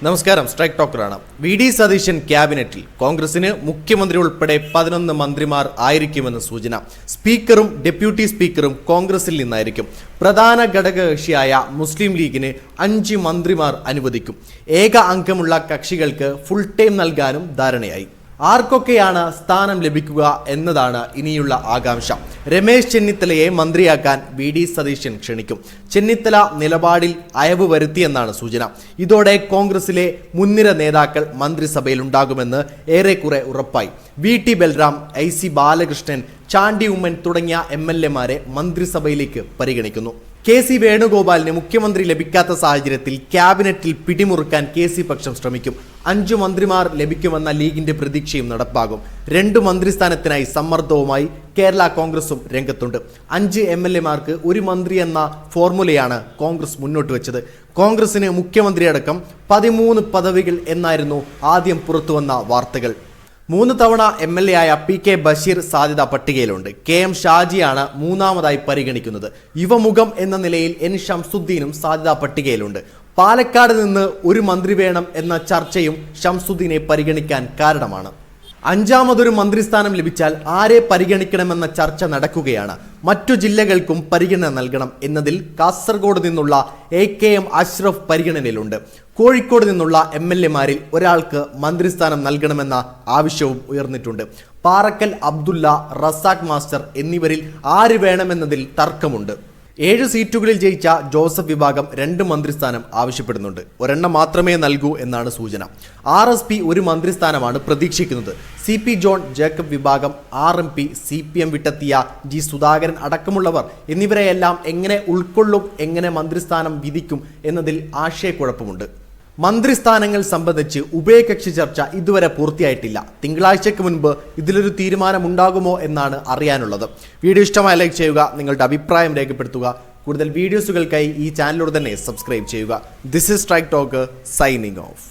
നമസ്കാരം, strike ടോക്കറാണ്. VD. Satheesan ക്യാബിനറ്റിൽ കോൺഗ്രസിന് മുഖ്യമന്ത്രി ഉൾപ്പെടെ 11 മന്ത്രിമാർ ആയിരിക്കുമെന്ന് സൂചന. സ്പീക്കറും ഡെപ്യൂട്ടി സ്പീക്കറും കോൺഗ്രസിൽ നിന്നായിരിക്കും. പ്രധാന ഘടകകക്ഷിയായ മുസ്ലിം ലീഗിന് 5 മന്ത്രിമാർ അനുവദിക്കും. ഏക അംഗമുള്ള കക്ഷികൾക്ക് ഫുൾ ടൈം നൽകാനും ധാരണയായി. ആർക്കൊക്കെയാണ് സ്ഥാനം ലഭിക്കുക എന്നതാണ് ഇനിയുള്ള ആകാംക്ഷ. രമേശ് ചെന്നിത്തലയെ മന്ത്രിയാക്കാൻ വി.ഡി. സതീശൻ ക്ഷണിക്കും. ചെന്നിത്തല നിലപാടിൽ അയവ് വരുത്തിയെന്നാണ് സൂചന. ഇതോടെ കോൺഗ്രസിലെ മുൻനിര നേതാക്കൾ മന്ത്രിസഭയിൽ ഉണ്ടാകുമെന്ന് ഏറെക്കുറെ ഉറപ്പായി. വി.ടി. ബൽറാം, ഐ.സി. ബാലകൃഷ്ണൻ, ചാണ്ടി ഉമ്മൻ തുടങ്ങിയ എം.എൽ.എമാരെ മന്ത്രിസഭയിലേക്ക് പരിഗണിക്കുന്നു. കെ.സി. വേണുഗോപാലിന് മുഖ്യമന്ത്രി ലഭിക്കാത്ത സാഹചര്യത്തിൽ ക്യാബിനറ്റിൽ പിടിമുറുക്കാൻ കെ.സി. പക്ഷം ശ്രമിക്കും. 5 മന്ത്രിമാർ ലഭിക്കുമെന്ന ലീഗിന്റെ പ്രതീക്ഷയും നടപ്പാകും. 2 മന്ത്രിസ്ഥാനത്തിനായി സമ്മർദ്ദവുമായി കേരള കോൺഗ്രസും രംഗത്തുണ്ട്. 5 എം.എൽ.എമാർക്ക് 1 മന്ത്രി എന്ന ഫോർമുലയാണ് കോൺഗ്രസ് മുന്നോട്ട് വെച്ചത്. കോൺഗ്രസിന് മുഖ്യമന്ത്രിയടക്കം 13 പദവികൾ എന്നായിരുന്നു ആദ്യം പുറത്തുവന്ന വാർത്തകൾ. 3 തവണ എം.എൽ.എ ആയ പി.കെ. ബഷീർ സാധ്യതാ പട്ടികയിലുണ്ട്. കെ.എം. ഷാജിയാണ് മൂന്നാമതായി പരിഗണിക്കുന്നത്. യുവമുഖം എന്ന നിലയിൽ എൻ. ഷംസുദ്ദീനും സാധ്യതാ പട്ടികയിലുണ്ട്. പാലക്കാട് നിന്ന് 1 മന്ത്രി വേണം എന്ന ചർച്ചയും ഷംസുദ്ദീനെ പരിഗണിക്കാൻ കാരണമാണ്. 5ാമതൊരു മന്ത്രിസ്ഥാനം ലഭിച്ചാൽ ആരെ പരിഗണിക്കണമെന്ന ചർച്ച നടക്കുകയാണ്. മറ്റു ജില്ലകൾക്കും പരിഗണന നൽകണം എന്നതിൽ കാസർഗോഡ് നിന്നുള്ള എ.കെ.എം. അഷ്റഫ് പരിഗണനയിലുണ്ട്. കോഴിക്കോട് നിന്നുള്ള എം.എൽ.എമാരിൽ ഒരാൾക്ക് മന്ത്രിസ്ഥാനം നൽകണമെന്ന ആവശ്യവും ഉയർന്നിട്ടുണ്ട്. പാറക്കൽ അബ്ദുള്ള, റസാഖ് മാസ്റ്റർ എന്നിവരിൽ ആര് വേണമെന്നതിൽ തർക്കമുണ്ട്. 7 സീറ്റുകളിൽ ജയിച്ച ജോസഫ് വിഭാഗം 2 മന്ത്രിസ്ഥാനം ആവശ്യപ്പെടുന്നുണ്ട്. ഒരെണ്ണം മാത്രമേ നൽകൂ എന്നാണ് സൂചന. RSP 1 മന്ത്രിസ്ഥാനമാണ് പ്രതീക്ഷിക്കുന്നത്. CP ജോൺ ജേക്കബ് വിഭാഗം, RMP, CPM വിട്ടെത്തിയ G. സുധാകരൻ അടക്കമുള്ളവർ എന്നിവരെയെല്ലാം എങ്ങനെ ഉൾക്കൊള്ളും, എങ്ങനെ മന്ത്രിസ്ഥാനം വിധിക്കും എന്നതിൽ ആശയക്കുഴപ്പമുണ്ട്. മന്ത്രിസ്ഥാനങ്ങൾ സംബന്ധിച്ച് ഉഭയകക്ഷി ചർച്ച ഇതുവരെ പൂർത്തിയായിട്ടില്ല. തിങ്കളാഴ്ചയ്ക്ക് മുൻപ് ഇതിലൊരു തീരുമാനമുണ്ടാകുമോ എന്നാണ് അറിയാനുള്ളത്. വീഡിയോ ഇഷ്ടമായി ലൈക്ക് ചെയ്യുക, നിങ്ങളുടെ അഭിപ്രായം രേഖപ്പെടുത്തുക. കൂടുതൽ വീഡിയോസുകൾക്കായി ഈ ചാനലിലൂടെ തന്നെ സബ്സ്ക്രൈബ് ചെയ്യുക. This is strike talk, signing off.